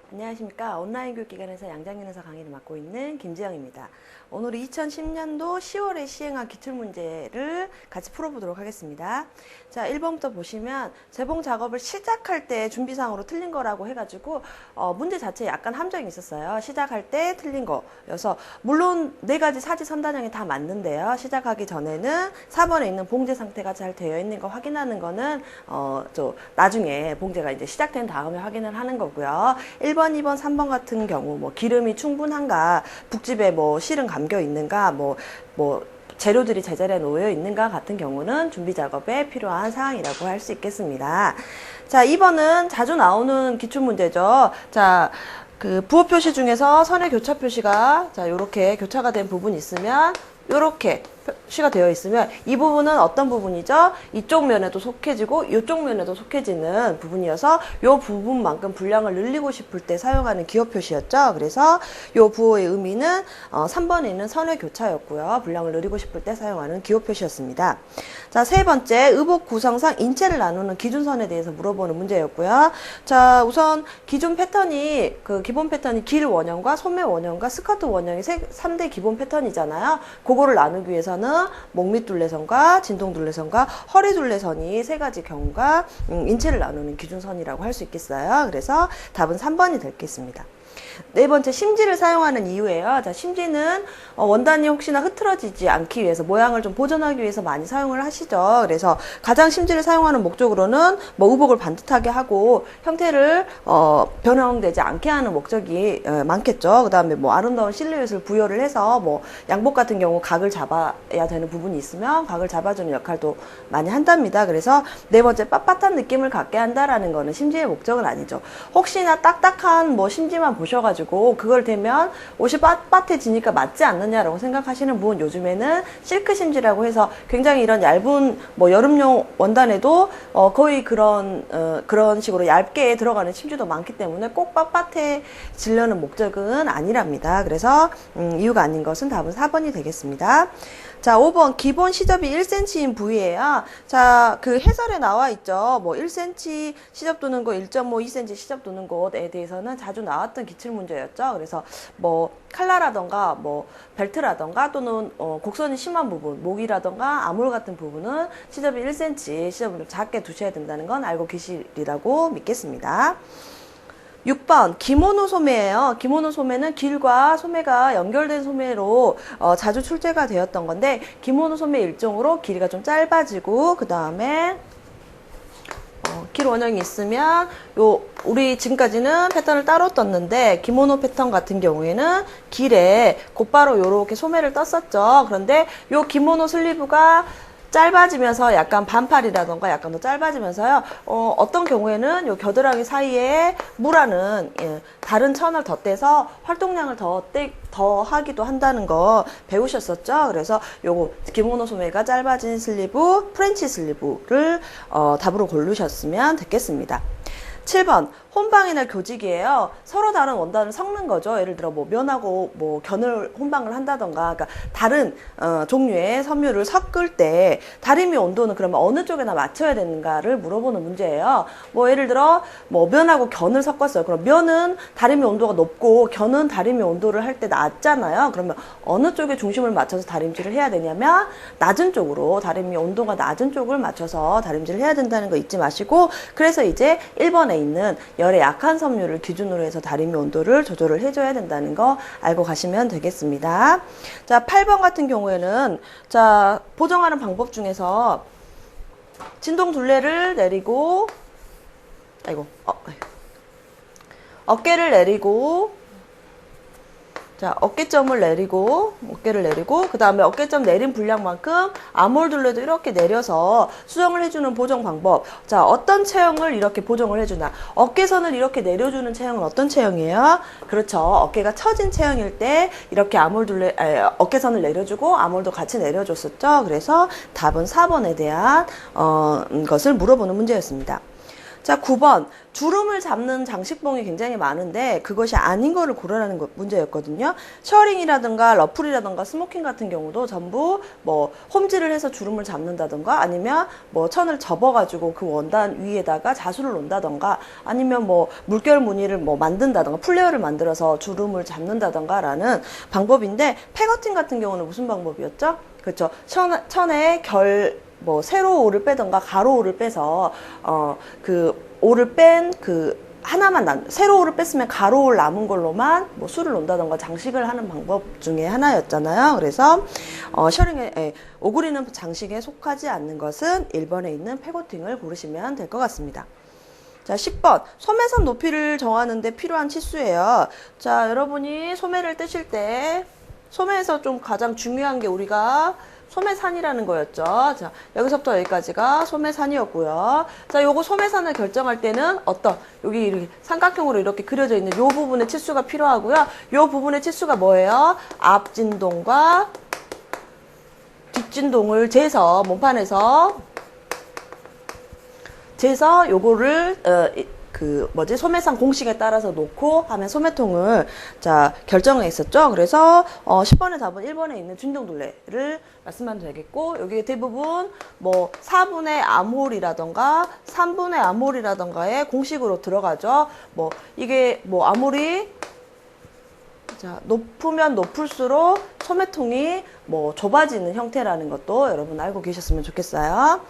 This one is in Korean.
안녕하십니까. 온라인 교육기관에서 양장연에서 강의를 맡고 있는 김지영입니다. 오늘은 2010년도 10월에 시행한 기출문제를 같이 풀어보도록 하겠습니다. 자, 1번부터 보시면 재봉 작업을 시작할 때 준비사항으로 틀린 거라고 해가지고 문제 자체에 약간 함정이 있었어요. 시작할 때 틀린 거여서 물론 4가지 사지 선단형이 다 맞는데요. 시작하기 전에는 4번에 있는 봉제 상태가 잘 되어 있는 거 확인하는 거는 나중에 봉제가 이제 시작된 다음에 확인을 하는 거고요. 1번, 2번, 3번 같은 경우 뭐 기름이 충분한가, 북집에 뭐 실은 감겨 있는가, 뭐 재료들이 제자리에 놓여 있는가 같은 경우는 준비 작업에 필요한 사항이라고 할 수 있겠습니다. 자, 2번은 자주 나오는 기출문제죠. 자, 그 부호 표시 중에서 선의 교차 표시가 요렇게 교차가 된 부분이 있으면 요렇게 표시가 되어 있으면 이 부분은 어떤 부분이죠? 이쪽 면에도 속해지고 이쪽 면에도 속해지는 부분이어서 이 부분만큼 분량을 늘리고 싶을 때 사용하는 기호 표시였죠. 그래서 이 부호의 의미는 3번에 있는 선의 교차였고요. 분량을 늘리고 싶을 때 사용하는 기호 표시였습니다. 자, 세 번째, 의복 구성상 인체를 나누는 기준선에 대해서 물어보는 문제였고요. 자, 우선 기존 패턴이 기본 패턴이 길 원형과 소매 원형과 스커트 원형이 3대 기본 패턴이잖아요. 그거를 나누기 위해서 목밑둘레선과 진동둘레선과 허리둘레선이 3가지 경우가 인체를 나누는 기준선이라고 할 수 있겠어요. 그래서 답은 3번이 되겠습니다. 네 번째, 심지를 사용하는 이유예요. 자, 심지는 원단이 혹시나 흐트러지지 않기 위해서, 모양을 좀 보존하기 위해서 많이 사용을 하시죠. 그래서 가장 심지를 사용하는 목적으로는 뭐 의복을 반듯하게 하고 형태를 변형되지 않게 하는 목적이 많겠죠. 그 다음에 뭐 아름다운 실루엣을 부여를 해서 뭐 양복 같은 경우 각을 잡아야 되는 부분이 있으면 각을 잡아주는 역할도 많이 한답니다. 그래서 네 번째, 빳빳한 느낌을 갖게 한다라는 거는 심지의 목적은 아니죠. 혹시나 딱딱한 뭐 심지만 보셔가지고 그걸 대면 옷이 빳빳해지니까 맞지 않느냐라고 생각하시는 분, 요즘에는 실크 심지라고 해서 굉장히 이런 얇은 뭐 여름용 원단에도 거의 그런 식으로 얇게 들어가는 심지도 많기 때문에 꼭 빳빳해지려는 목적은 아니랍니다. 그래서 이유가 아닌 것은 답은 4번이 되겠습니다. 자, 5번, 기본 시접이 1cm인 부위예요. 자, 그 해설에 나와 있죠. 뭐 1cm 시접 도는 곳, 1.5, 2cm 시접 도는 곳에 대해서는 자주 나왔던 기출문제였죠. 그래서 뭐 칼라라던가 뭐 벨트라던가 또는 곡선이 심한 부분, 목이라던가 아몰 같은 부분은 시접이 1cm, 시접을 좀 작게 두셔야 된다는 건 알고 계시리라고 믿겠습니다. 6번, 기모노 소매예요. 기모노 소매는 길과 소매가 연결된 소매로 자주 출제가 되었던 건데, 기모노 소매 일종으로 길이가 좀 짧아지고, 그 다음에 길 원형이 있으면 우리 지금까지는 패턴을 따로 떴는데, 기모노 패턴 같은 경우에는 길에 곧바로 요렇게 소매를 떴었죠. 그런데 요 기모노 슬리브가 짧아지면서 약간 반팔이라던가 약간 더 짧아지면서요. 어떤 경우에는 요 겨드랑이 사이에 무라는 다른 천을 덧대서 활동량을 더 하기도 한다는 거 배우셨었죠. 그래서 요거 기모노 소매가 짧아진 슬리브, 프렌치 슬리브를 답으로 고르셨으면 됐겠습니다. 7번, 혼방이나 교직이에요. 서로 다른 원단을 섞는 거죠. 예를 들어 뭐 면하고 뭐 견을 혼방을 한다던가, 그러니까 다른 종류의 섬유를 섞을 때 다리미 온도는 그러면 어느 쪽에나 맞춰야 되는가를 물어보는 문제예요. 뭐 예를 들어 뭐 면하고 견을 섞었어요. 그럼 면은 다리미 온도가 높고 견은 다리미 온도를 할 때 낮잖아요. 그러면 어느 쪽에 중심을 맞춰서 다림질을 해야 되냐면 낮은 쪽으로, 다리미 온도가 낮은 쪽을 맞춰서 다림질을 해야 된다는 거 잊지 마시고, 그래서 이제 1번에 있는 열에 약한 섬유를 기준으로 해서 다리미 온도를 조절을 해줘야 된다는 거 알고 가시면 되겠습니다. 자, 8번 같은 경우에는 자, 보정하는 방법 중에서 진동 둘레를 내리고, 어깨를 내리고, 자, 어깨를 내리고, 그 다음에 어깨점 내린 분량만큼 아몰 둘레도 이렇게 내려서 수정을 해주는 보정 방법. 자, 어떤 체형을 이렇게 보정을 해주나. 어깨선을 이렇게 내려주는 체형은 어떤 체형이에요? 그렇죠. 어깨가 처진 체형일 때 이렇게 어깨선을 내려주고 아몰도 같이 내려줬었죠. 그래서 답은 4번에 대한 것을 물어보는 문제였습니다. 자, 9번. 주름을 잡는 장식봉이 굉장히 많은데 그것이 아닌 거를 고르라는 문제였거든요. 셔링이라든가 러플이라든가 스모킹 같은 경우도 전부 뭐 홈질을 해서 주름을 잡는다든가 아니면 뭐 천을 접어가지고 그 원단 위에다가 자수를 놓는다든가 아니면 뭐 물결 무늬를 뭐 만든다든가 플레어를 만들어서 주름을 잡는다든가 라는 방법인데 패거팅 같은 경우는 무슨 방법이었죠? 그렇죠. 천에 뭐 세로 올을 빼던가 가로 올을 빼서 그 올을 뺀 그 하나만 세로 올을 뺐으면 가로 올 남은 걸로만 뭐 술을 놓는다던가 장식을 하는 방법 중에 하나였잖아요. 그래서 셔링에 오그리는 장식에 속하지 않는 것은 1번에 있는 패거팅을 고르시면 될 것 같습니다. 자, 10번. 소매선 높이를 정하는데 필요한 치수예요. 자, 여러분이 소매를 떼실 때 소매에서 좀 가장 중요한 게 우리가 소매산이라는 거였죠. 자, 여기서부터 여기까지가 소매산이었고요. 자, 요거 소매산을 결정할 때는 여기 이렇게 삼각형으로 이렇게 그려져 있는 요 부분의 치수가 필요하고요. 요 부분의 치수가 뭐예요? 앞진동과 뒷진동을 재서 몸판에서 요거를 소매상 공식에 따라서 놓고 하면 소매통을 결정했었죠. 그래서 10번의 답은 1번에 있는 진동둘레를 말씀하면 되겠고, 여기 대부분 뭐 4분의 암홀이라던가 3분의 암홀이라던가의 공식으로 들어가죠. 뭐 이게 뭐 암홀이 높으면 높을수록 소매통이 뭐 좁아지는 형태라는 것도 여러분 알고 계셨으면 좋겠어요.